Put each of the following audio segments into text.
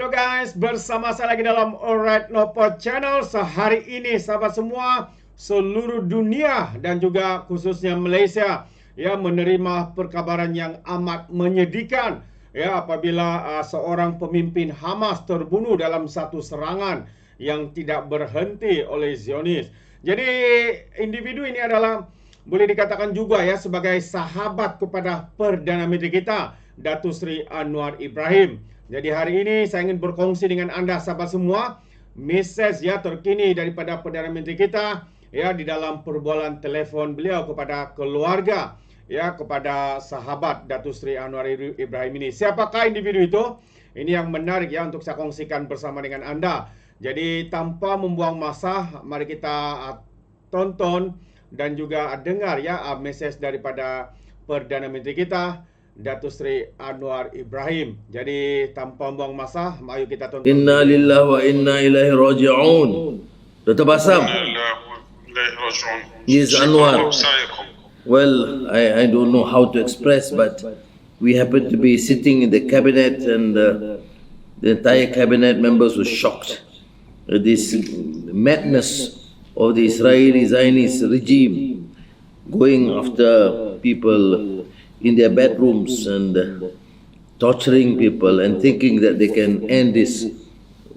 Halo guys, bersama saya lagi dalam Alright Nopod Channel. Sehari ini sahabat semua, seluruh dunia dan juga khususnya Malaysia menerima perkabaran yang amat menyedihkan apabila seorang pemimpin Hamas terbunuh dalam satu serangan yang tidak berhenti oleh Zionis. Jadi individu ini adalah boleh dikatakan juga sebagai sahabat kepada Perdana Menteri kita, Datuk Seri Anwar Ibrahim. Jadi hari ini saya ingin berkongsi dengan anda sahabat semua mesej terkini daripada Perdana Menteri kita di dalam perbualan telefon beliau kepada keluarga kepada sahabat Datuk Seri Anwar Ibrahim ini. Siapakah individu itu? Ini yang menarik untuk saya kongsikan bersama dengan anda. Jadi tanpa membuang masa, mari kita tonton dan juga dengar mesej daripada Perdana Menteri kita, Datuk Seri Anwar Ibrahim. Jadi tanpa buang masa, mari kita tonton. Inna lillahi wa inna ilaihi raji'un. Dr. Bassam. Yes, Anwar. Well, I don't know how to express, but we happen to be sitting in the cabinet, and the entire cabinet members were shocked at this madness of the Israeli Zionist regime going after people in their bedrooms and torturing people and thinking that they can end this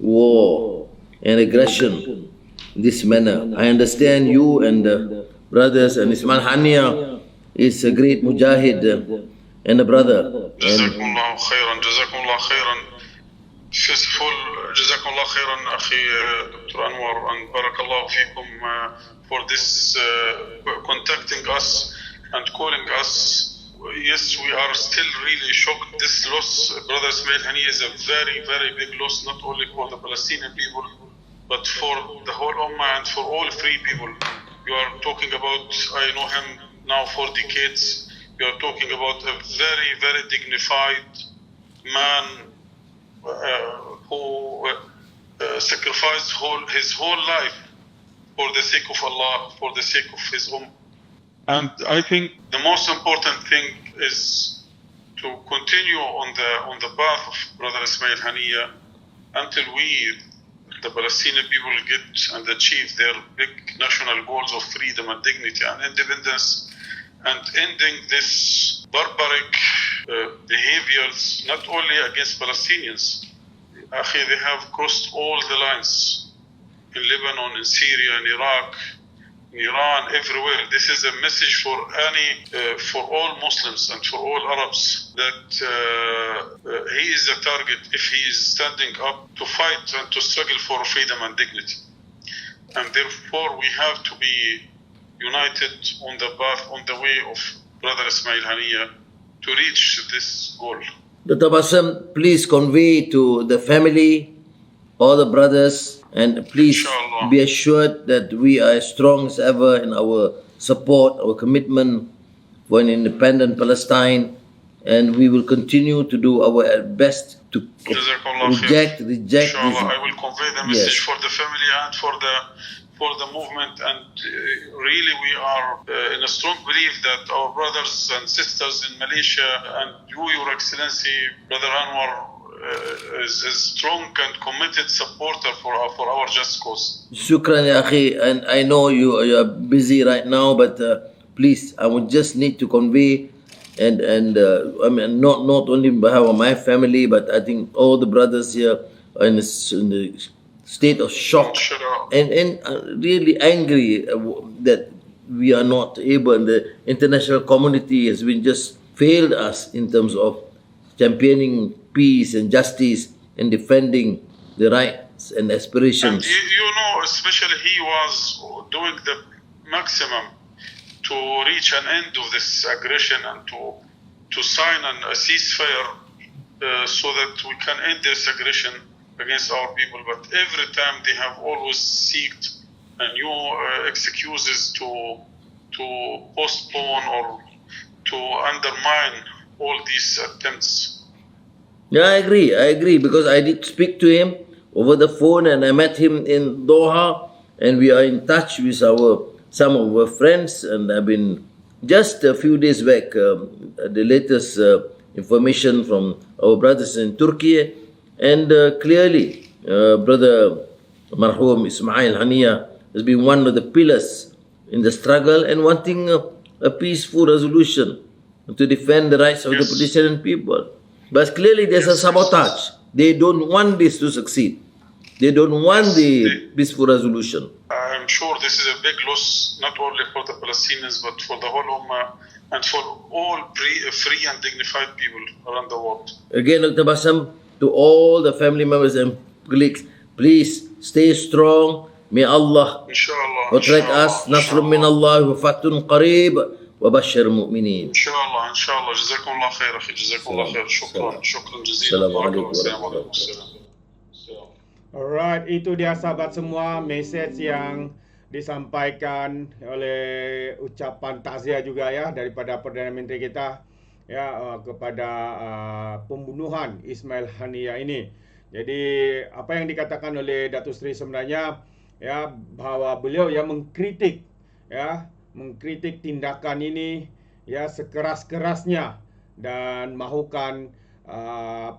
war and aggression in this manner. I understand you and brothers, and Ismail Hania is a great mujahid and a brother. Jazakumullah khairan, Jazakumullah khairan. First of all, Jazakumullah khairan, Akhi Dr. Anwar, and Barakallahu fikum for this contacting us and calling us. Yes, we are still really shocked. This loss, Brother Ismail Hania, is a very, very big loss, not only for the Palestinian people, but for the whole Ummah and for all free people. You are talking about, I know him now for decades. You are talking about a very, very dignified man who sacrificed his whole life for the sake of Allah, for the sake of his Ummah. And I think the most important thing is to continue on the path of Brother Ismail Hania until we, the Palestinian people, get and achieve their big national goals of freedom and dignity and independence, and ending this barbaric behaviors not only against Palestinians. They have crossed all the lines in Lebanon, in Syria, in Iraq, in Iran, everywhere. This is a message for for all Muslims and for all Arabs that he is a target if he is standing up to fight and to struggle for freedom and dignity. And therefore we have to be united on the path, on the way of Brother Ismail Hania to reach this goal. Dr. Bassam, please convey to the family, all the brothers, and please Inshallah. be assured that we are as strong as ever in our support, our commitment for an independent Palestine, and we will continue to do our best to reject Inshallah, this. I will convey the message for the family and for the movement, and really we are in a strong belief that our brothers and sisters in Malaysia and you, Your Excellency, Brother Anwar, is a strong and committed supporter for our just cause. Shukran, ya akhi. And I know you are busy right now, but please, I would just need to convey, and I mean, not only on behalf of my family, but I think all the brothers here are in the state of shock and really angry that we are not able, and the international community has been just failed us in terms of championing peace and justice and defending the rights and aspirations. And especially he was doing the maximum to reach an end of this aggression and to sign a ceasefire so that we can end this aggression against our people. But every time they have always sought new excuses to postpone or to undermine all these attempts. Yeah, I agree, because I did speak to him over the phone, and I met him in Doha, and we are in touch with some of our friends, and I've been just a few days back, the latest information from our brothers in Turkey And clearly, Brother Marhum Ismail Hania has been one of the pillars in the struggle and wanting a peaceful resolution to defend the rights of the Yes. Palestinian people. But clearly there's a sabotage. They don't want this to succeed. They don't want the peaceful resolution. I'm sure this is a big loss, not only for the Palestinians, but for the whole Ummah and for all free and dignified people around the world. Again, Dr. Bassam, to all the family members and colleagues, please stay strong. May Allah Inshallah. protect us. Nasrun min Allah wa fatun qarib wa bashir mu'minin. Inshallah. جزاكم الله خير أخي. جزاكم الله خير. شكرا جزيلا. Assalamualaikum السلام عليكم. السلام. Alright, itu dia sahabat semua message yang disampaikan oleh ucapan takziah juga ya daripada Perdana Menteri kita ya kepada pembunuhan Ismail Hania ini. Jadi apa yang dikatakan oleh Datuk Seri sebenarnya ya bahawa beliau yang mengkritik tindakan ini ya sekeras-kerasnya dan mahukan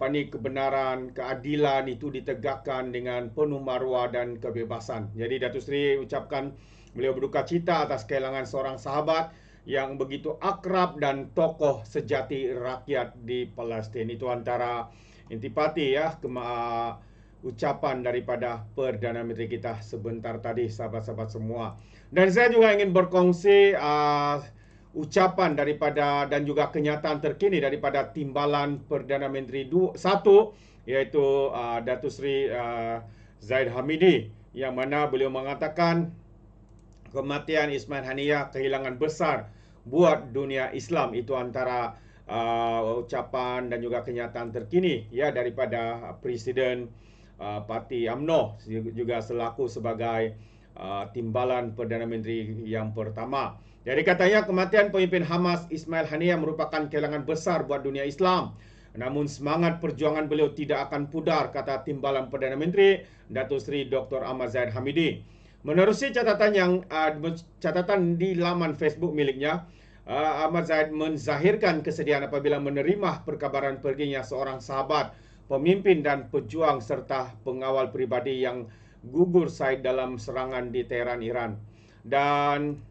kebenaran, keadilan itu ditegakkan dengan penuh maruah dan kebebasan. Jadi Datuk Seri ucapkan beliau berduka cita atas kehilangan seorang sahabat yang begitu akrab dan tokoh sejati rakyat di Palestin. Itu antara intipati ya ucapan daripada Perdana Menteri kita sebentar tadi, sahabat-sahabat semua. Dan saya juga ingin berkongsi ucapan daripada dan juga kenyataan terkini daripada timbalan Perdana Menteri 1 iaitu Datuk Seri Zaid Hamidi, yang mana beliau mengatakan kematian Ismail Hania kehilangan besar buat dunia Islam. Itu antara ucapan dan juga kenyataan terkini ya daripada Presiden Parti UMNO juga selaku sebagai timbalan Perdana Menteri yang pertama. Jadi katanya kematian pemimpin Hamas Ismail Hania merupakan kehilangan besar buat dunia Islam. Namun semangat perjuangan beliau tidak akan pudar, kata timbalan Perdana Menteri Datuk Seri Dr. Ahmad Zahid Hamidi. Menerusi catatan di laman Facebook miliknya, Ahmad Zahid menzahirkan kesedihan apabila menerima perkabaran perginya seorang sahabat, pemimpin dan pejuang serta pengawal pribadi yang gugur syahid dalam serangan di Tehran, Iran. Dan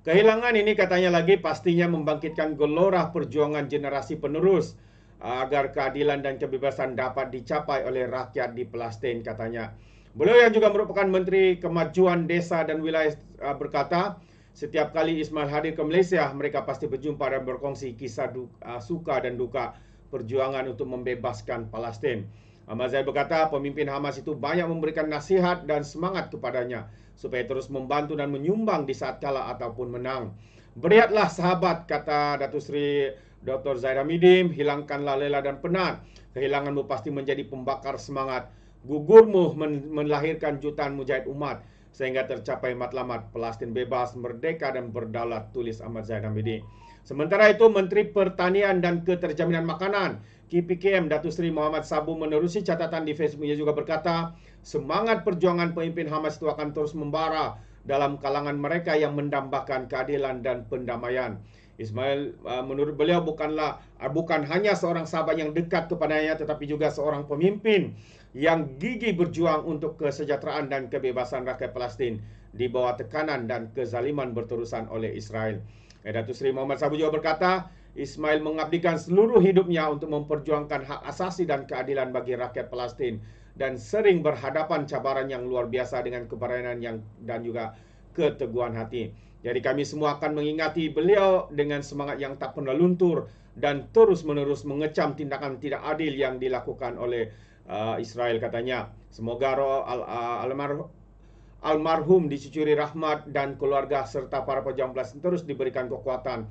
kehilangan ini katanya lagi pastinya membangkitkan gelora perjuangan generasi penerus agar keadilan dan kebebasan dapat dicapai oleh rakyat di Palestin, katanya. Beliau yang juga merupakan Menteri Kemajuan Desa dan Wilayah berkata, setiap kali Ismail hadir ke Malaysia, mereka pasti berjumpa dan berkongsi kisah suka dan duka perjuangan untuk membebaskan Palestin. Ahmad Zahid berkata, pemimpin Hamas itu banyak memberikan nasihat dan semangat kepadanya supaya terus membantu dan menyumbang di saat kalah ataupun menang. Beriatlah sahabat, kata Datuk Seri Dr. Zaid Hamidi, hilangkanlah lelah dan penat. Kehilanganmu pasti menjadi pembakar semangat. Gugurmu melahirkan jutaan mujahid umat sehingga tercapai matlamat Palestin bebas, merdeka dan berdaulat, tulis Ahmad Zahid Hamidi. Sementara itu, Menteri Pertanian dan Keterjaminan Makanan KPKM Datuk Seri Muhammad Sabu menerusi catatan di Facebook. Ia juga berkata, semangat perjuangan pemimpin Hamas itu akan terus membara dalam kalangan mereka yang mendambakan keadilan dan pendamaian. Ismail menurut beliau bukan hanya seorang sahabat yang dekat kepadanya, tetapi juga seorang pemimpin yang gigih berjuang untuk kesejahteraan dan kebebasan rakyat Palestin di bawah tekanan dan kezaliman berterusan oleh Israel. Datuk Seri Muhammad Sabu juga berkata, Ismail mengabdikan seluruh hidupnya untuk memperjuangkan hak asasi dan keadilan bagi rakyat Palestin dan sering berhadapan cabaran yang luar biasa dengan keberanian dan juga keteguhan hati. Jadi kami semua akan mengingati beliau dengan semangat yang tak pernah luntur dan terus-menerus mengecam tindakan tidak adil yang dilakukan oleh Israel, katanya. Semoga roh almarhum dicucuri rahmat dan keluarga serta para pejuang Palestin terus diberikan kekuatan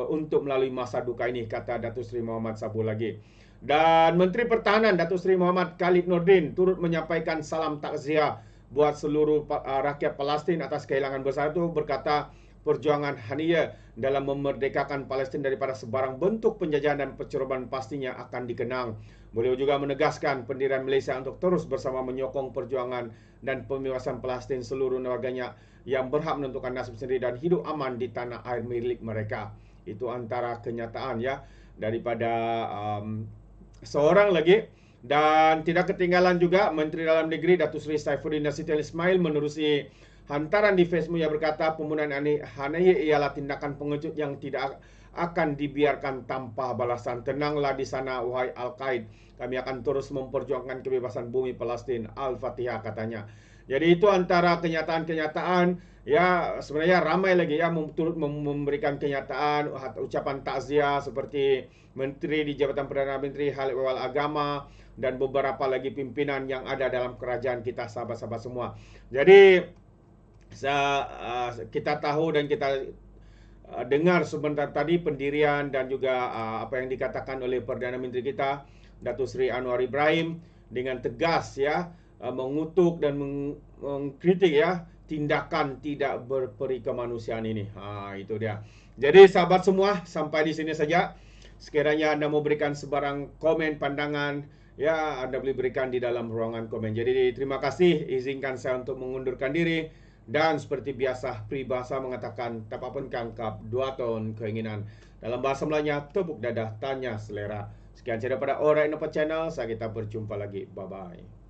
untuk melalui masa duka ini, kata Datuk Seri Muhammad Sabu lagi. Dan Menteri Pertahanan Datuk Seri Muhammad Khalid Nordin turut menyampaikan salam takziah buat seluruh rakyat Palestin atas kehilangan besar itu, berkata perjuangan Hania dalam memerdekakan Palestin daripada sebarang bentuk penjajahan dan pencerobohan pastinya akan dikenang. Beliau juga menegaskan pendirian Malaysia untuk terus bersama menyokong perjuangan dan pembebasan Palestin seluruh warganya yang berhak menentukan nasib sendiri dan hidup aman di tanah air milik mereka. Itu antara kenyataan ya daripada seorang lagi. Dan tidak ketinggalan juga Menteri Dalam Negeri Datuk Seri Saifuddin Nasiruddin Ismail menerusi hantaran di Facebook yang berkata pembunuhan Haniyeh ialah tindakan pengejut yang tidak akan dibiarkan tanpa balasan. Tenanglah di sana wahai Al-Qaid. Kami akan terus memperjuangkan kebebasan bumi Palestin. Al-Fatihah katanya. Jadi itu antara kenyataan-kenyataan. Ya sebenarnya ramai lagi ya memberikan kenyataan ucapan takziah seperti Menteri di Jabatan Perdana Menteri, Hal Ehwal Agama dan beberapa lagi pimpinan yang ada dalam kerajaan kita, sahabat-sahabat semua. Jadi kita tahu dan kita dengar sebentar tadi pendirian dan juga apa yang dikatakan oleh Perdana Menteri kita Datuk Seri Anwar Ibrahim dengan tegas ya mengutuk dan mengkritik ya tindakan tidak berperi kemanusiaan ini. Itu dia. Jadi sahabat semua, sampai di sini saja. Sekiranya Anda mau berikan sebarang komen, pandangan, ya Anda boleh berikan di dalam ruangan komen. Jadi terima kasih, izinkan saya untuk mengundurkan diri. Dan seperti biasa, peribahasa mengatakan tapapun kangkap, 2 tahun keinginan. Dalam bahasa Melayunya, tepuk dadah, tanya selera. Sekian saja daripada Alright Nampak Channel. Saya kita berjumpa lagi. Bye-bye.